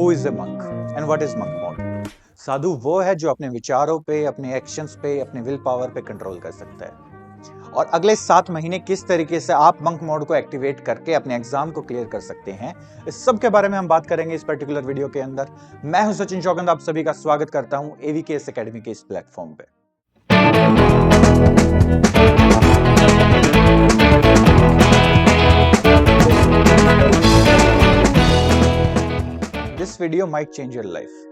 Who is a monk and what is monk mode? साधु वो है जो अपने विचारों पे, अपने एक्शंस पे, अपने विल पावर पे कंट्रोल कर सकता है। और अगले 7 महीने किस तरीके से आप मंक मोड को एक्टिवेट करके अपने एग्जाम को क्लियर कर सकते हैं, इस सब के बारे में हम बात करेंगे इस पर्टिकुलर वीडियो के अंदर। मैं हूं सचिन चौगंद, आप सभी का स्वागत करता हूं एवीकेएस एकेडमी के इस प्लेटफॉर्म पे। This video might change your life.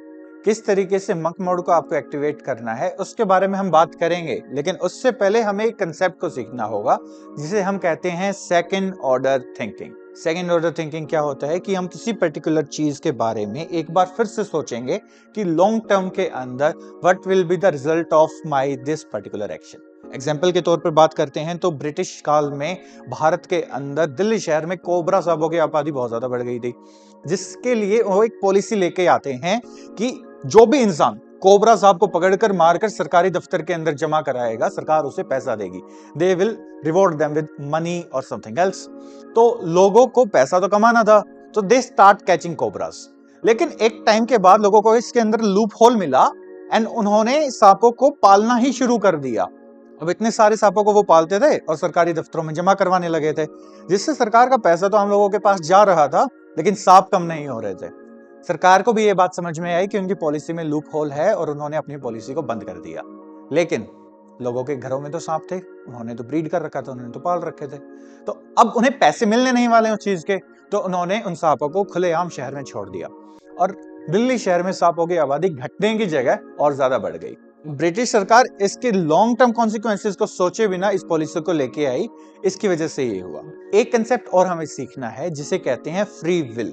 किस तरीके से मंक मोड को आपको एक्टिवेट करना है उसके बारे में हम बात करेंगे, लेकिन उससे पहले हमें एक कंसेप्ट को सीखना होगा जिसे हम कहते हैं second order thinking. Second order thinking क्या होता है कि हम किसी पर्टिकुलर चीज के बारे में एक बार फिर से सोचेंगे कि लॉन्ग टर्म के अंदर what will be the result of my this particular action. Example के तौर पर बात करते हैं तो ब्रिटिश काल में भारत के अंदर दिल्ली शहर में कोबरा सांपों की आबादी बहुत ज्यादा बढ़ गई थी, जिसके लिए वो एक पॉलिसी लेके आते हैं कि जो भी इंसान कोबरा सांप को पकड़कर मारकर सरकारी दफ्तर के अंदर जमा कराएगा, सरकार उसे पैसा देगी। They will reward them with money और समथिंग एल्स। तो लोगों को पैसा तो कमाना था, तो दे स्टार्ट कैचिंग कोबरास। लेकिन एक टाइम के बाद लोगों को इसके अंदर लूप होल मिला एंड उन्होंने सांपों को पालना ही शुरू कर दिया। अब इतने सारे सांपों को वो पालते थे और सरकारी दफ्तरों में जमा करवाने लगे थे, जिससे सरकार का पैसा तो हम लोगों के पास जा रहा था, लेकिन सांप कम नहीं हो रहे थे। सरकार को भी ये बात समझ में आई कि उनकी पॉलिसी में लूप होल है और उन्होंने अपनी पॉलिसी को बंद कर दिया। लेकिन लोगों के घरों में तो सांप थे, उन्होंने तो ब्रीड कर रखा था, उन्होंने तो पाल रखे थे। तो अब उन्हें पैसे मिलने नहीं वाले उस चीज के, तो उन्होंने उन सांपों को खुलेआम शहर में छोड़ दिया और दिल्ली शहर में सांपों की आबादी घटने की जगह और ज्यादा बढ़ गई। ब्रिटिश सरकार इसके लॉन्ग टर्म कॉन्सिक्वेंसेस को सोचे बिना इस पॉलिसी को लेके आई, इसकी वजह से ये हुआ। एक कंसेप्ट और हमें सीखना है जिसे कहते हैं फ्री विल।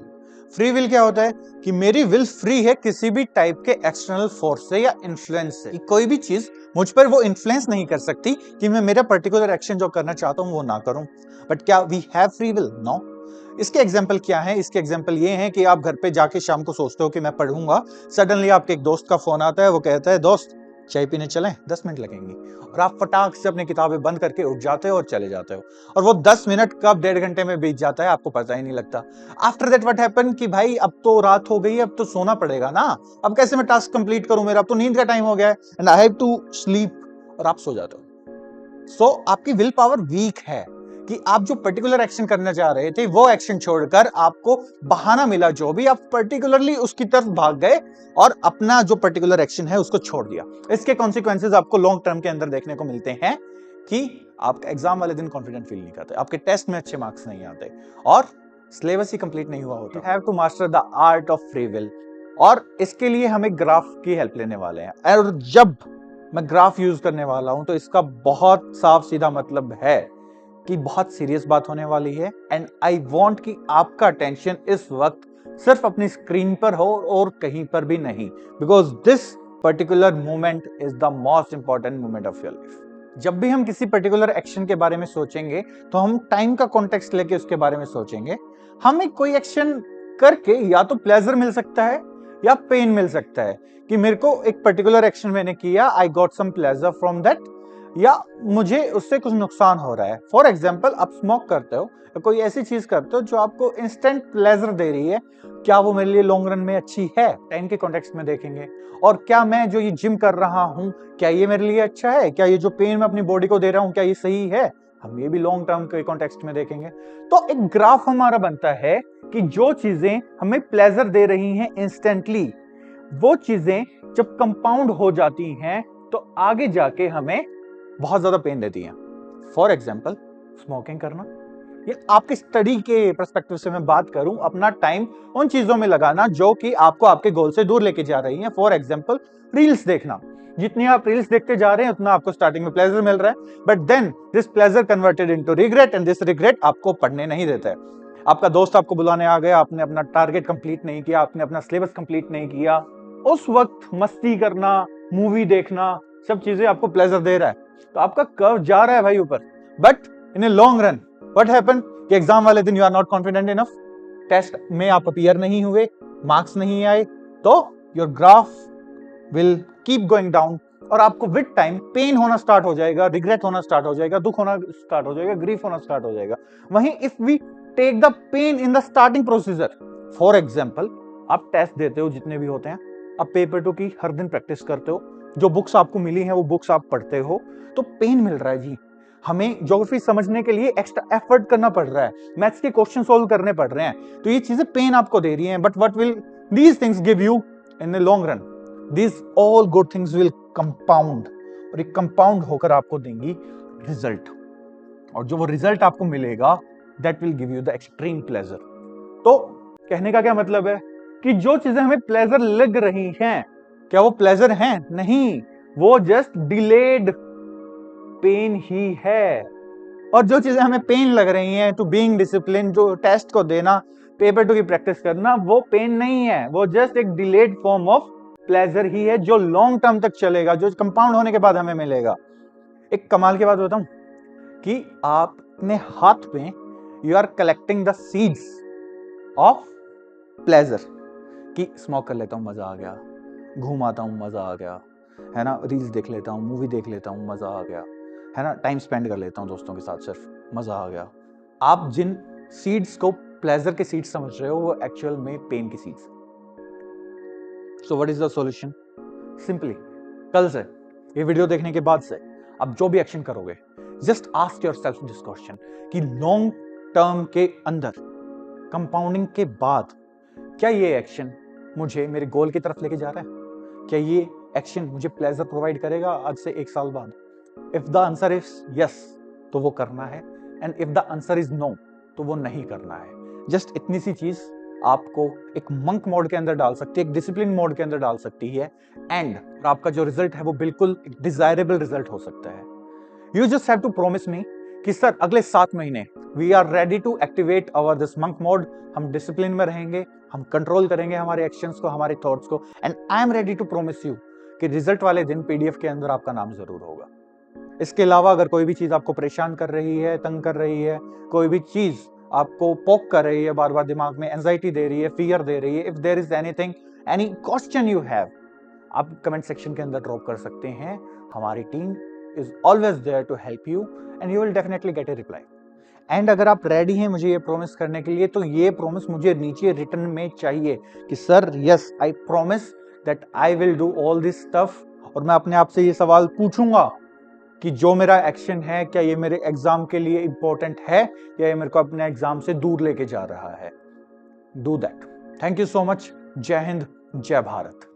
फ्री विल क्या होता है कि मेरी विल फ्री है किसी भी टाइप के एक्सटर्नल फोर्स से या इन्फ्लुएंस से। कोई भी चीज मुझ पर वो इन्फ्लुएंस नहीं कर सकती कि मैं मेरा पर्टिकुलर एक्शन जो करना चाहता हूं वो ना करूं। बट क्या we have free will? No. इसके एग्जाम्पल क्या है? इसके एग्जाम्पल ये है कि आप घर पे जाके शाम को सोचते हो कि मैं पढ़ूंगा, सडनली आपके एक दोस्त का फोन आता है, वो कहता है दोस्त चाय पीने चलें, 10 मिनट लगेंगे, और आप फटाक से अपनी किताबें बंद करके उठ जाते हो और चले जाते हो, और वो 10 मिनट कब 1.5 घंटे में बीत जाता है आपको पता ही नहीं लगता। आफ्टर दैट व्हाट हैपन कि भाई अब तो रात हो गई है, अब तो सोना पड़ेगा ना, अब कैसे मैं टास्क कंप्लीट करूं, मेरा अब तो नींद का टाइम हो गया है and I have to sleep, और आप सो जाते हो। सो आपकी विल पावर वीक है कि आप जो पर्टिकुलर एक्शन करना चाह रहे थे वो एक्शन छोड़कर आपको बहाना मिला, जो भी आप पर्टिकुलरली उसकी तरफ भाग गए और अपना जो पर्टिकुलर एक्शन है उसको छोड़ दिया। इसके कॉन्सिक्वेंसेस आपको लॉन्ग टर्म के अंदर देखने को मिलते हैं कि आपका एग्जाम वाले दिन कॉन्फिडेंट फील नहीं करते, आपके टेस्ट में अच्छे मार्क्स नहीं आते और सिलेबस ही कंप्लीट नहीं हुआ होता। You have to master the art of free will, और इसके लिए हम एक ग्राफ की हेल्प लेने वाले हैं। और जब मैं ग्राफ यूज करने वाला हूं तो इसका बहुत साफ सीधा मतलब है कि बहुत सीरियस बात होने वाली है एंड आई वांट कि आपका अटेंशन इस वक्त सिर्फ अपनी स्क्रीन पर हो और कहीं पर भी नहीं, because this particular moment is the most important moment of your life. जब भी हम किसी पर्टिकुलर एक्शन के बारे में सोचेंगे तो हम टाइम का कॉन्टेक्स्ट लेके उसके बारे में सोचेंगे। हमें कोई एक्शन करके या तो प्लेजर मिल सकता है या पेन मिल सकता है, कि मेरे को एक पर्टिकुलर एक्शन मैंने किया, I got some pleasure from that, या मुझे उससे कुछ नुकसान हो रहा है। फॉर एग्जाम्पल, आप स्मोक करते हो या कोई ऐसी चीज करते हो जो आपको इंस्टेंट प्लेजर दे रही है, क्या वो मेरे लिए लॉन्ग रन में अच्छी है? टाइम के कॉन्टेक्स्ट में देखेंगे। और क्या मैं जो ये जिम कर रहा हूं, क्या ये मेरे लिए अच्छा है? क्या ये जो पेन मैं अपनी बॉडी को दे रहा हूं, क्या ये सही है? हम ये भी लॉन्ग टर्म के कॉन्टेक्स्ट में देखेंगे। तो एक ग्राफ हमारा बनता है कि जो चीजें हमें प्लेजर दे रही हैं इंस्टेंटली, वो चीजें जब कंपाउंड हो जाती हैं तो आगे जाके हमें बहुत ज्यादा पेन देती हैं। फॉर एग्जाम्पल, स्मोकिंग करना, ये आपकी स्टडी के पर्सपेक्टिव से मैं बात करूं, अपना टाइम उन चीजों में लगाना जो कि आपको आपके गोल से दूर लेके जा रही हैं। फॉर एग्जाम्पल, रील्स देखना। जितनी आप रील्स देखते जा रहे हैं उतना आपको स्टार्टिंग में प्लेजर मिल रहा है, but then this pleasure converted into regret and this regret आपको पढ़ने नहीं देता है। आपका दोस्त आपको बुलाने आ गया, आपने अपना टारगेट कंप्लीट नहीं किया, आपने अपना सिलेबस कंप्लीट नहीं किया, उस वक्त मस्ती करना, मूवी देखना, सब चीजें आपको प्लेजर दे रहा है, तो आपका कर्व जा रहा है भाई ऊपर। But in a long run what happen कि एग्जाम वाले दिन you are not confident enough, test में आप अपीयर नहीं हुए, मार्क्स नहीं आए, तो your graph will keep going down और आपको विद टाइम पेन होना स्टार्ट हो जाएगा, रिग्रेट होना स्टार्ट हो जाएगा, दुख होना स्टार्ट हो जाएगा, ग्रीफ होना स्टार्ट हो जाएगा। वहीं if we take the pain in the starting procedure, for example, आप टेस्ट देते हो जितने भी होते हैं, आप पेपर टू की हर दिन प्रैक्टिस करते हो, जो बुक्स आपको मिली हैं वो बुक्स आप पढ़ते हो, तो पेन मिल रहा है जी। हमें ज्योग्राफी समझने के लिए एक्स्ट्रा एफर्ट करना पड़ रहा है, मैथ्स के क्वेश्चन सोल्व करने पड़ रहे हैं, तो ये चीजें पेन आपको दे रही हैं, but what will these things give you in the long run? These all good things will compound, और एक कंपाउंड होकर आपको देंगी रिजल्ट, और जो वो रिजल्ट आपको मिलेगा that will give you the extreme pleasure. तो कहने का क्या मतलब है कि जो चीजें हमें प्लेजर लग रही हैं, क्या वो प्लेजर हैं? नहीं, वो जस्ट डिलेड पेन ही है। और जो चीजें हमें पेन लग रही हैं, टू बीइंग डिसिप्लिन, जो टेस्ट को देना, पेपर टू की प्रैक्टिस करना, वो पेन नहीं है, वो जस्ट एक डिलेड फॉर्म ऑफ प्लेजर ही है, जो लॉन्ग टर्म तक चलेगा, जो कंपाउंड होने के बाद हमें मिलेगा। एक कमाल की बात बताऊं कि आप अपने हाथ में you are collecting the seeds of pleasure, कि स्मोक कर लेता हूं मजा आ गया, घूम आता हूं मजा आ गया, है ना, रील्स देख लेता हूं, मूवी देख लेता हूं मजा आ गया, है ना, टाइम स्पेंड कर लेता हूं दोस्तों के साथ, सिर्फ मजा आ गया। आप जिन सीड्स को प्लेजर के सीड्स समझ रहे हो, वो एक्चुअल में पेन की seeds. So what is the solution? Simply कल से, ये वीडियो देखने के बाद से, आप जो भी एक्शन करोगे, just ask yourself this question कि लॉन्ग टर्म के अंदर, कंपाउंडिंग के बाद, क्या ये एक्शन मुझे मेरे गोल की तरफ लेके जा रहा है? क्या ये एक्शन मुझे प्लेजर प्रोवाइड करेगा आज से 1 साल बाद? If the answer is yes, तो वो करना है, and if the answer is no, तो वो नहीं करना है। जस्ट इतनी सी चीज आपको एक मंक मोड के अंदर डाल सकती है, एक डिसिप्लिन मोड के अंदर डाल सकती है, एंड आपका जो रिजल्ट है वो बिल्कुल डिजायरेबल रिजल्ट हो सकता है। You just have to promise me कि सर अगले 7 महीने we are ready to activate our this monk mode, हम डिसिप्लिन में रहेंगे, हम कंट्रोल करेंगे हमारे एक्शंस को, हमारे थॉट्स को, and I am ready to promise you कि रिजल्ट वाले दिन पीडीएफ के अंदर आपका नाम जरूर होगा। इसके अलावा अगर कोई भी चीज आपको परेशान कर रही है, तंग कर रही है, कोई भी चीज आपको पोक कर रही है, बार बार दिमाग में एंजाइटी दे रही है, फियर दे रही है, if there is anything, any question you have, आप कमेंट सेक्शन के अंदर ड्रॉप कर सकते हैं। हमारी team is always there to help you, and you will definitely get a reply. And अगर आप रेडी हैं मुझे ये प्रॉमिस करने के लिए, तो ये प्रॉमिस मुझे नीचे रिटर्न में चाहिए कि sir yes I promise that I will do all this stuff. और मैं अपने आप से ये सवाल पूछूंगा कि जो मेरा एक्शन है, क्या ये मेरे एग्जाम के लिए इंपॉर्टेंट है, या ये मेरे को अपने एग्जाम से दूर लेके जा रहा है? Do that. Thank you so much. जय हिंद, जय भारत।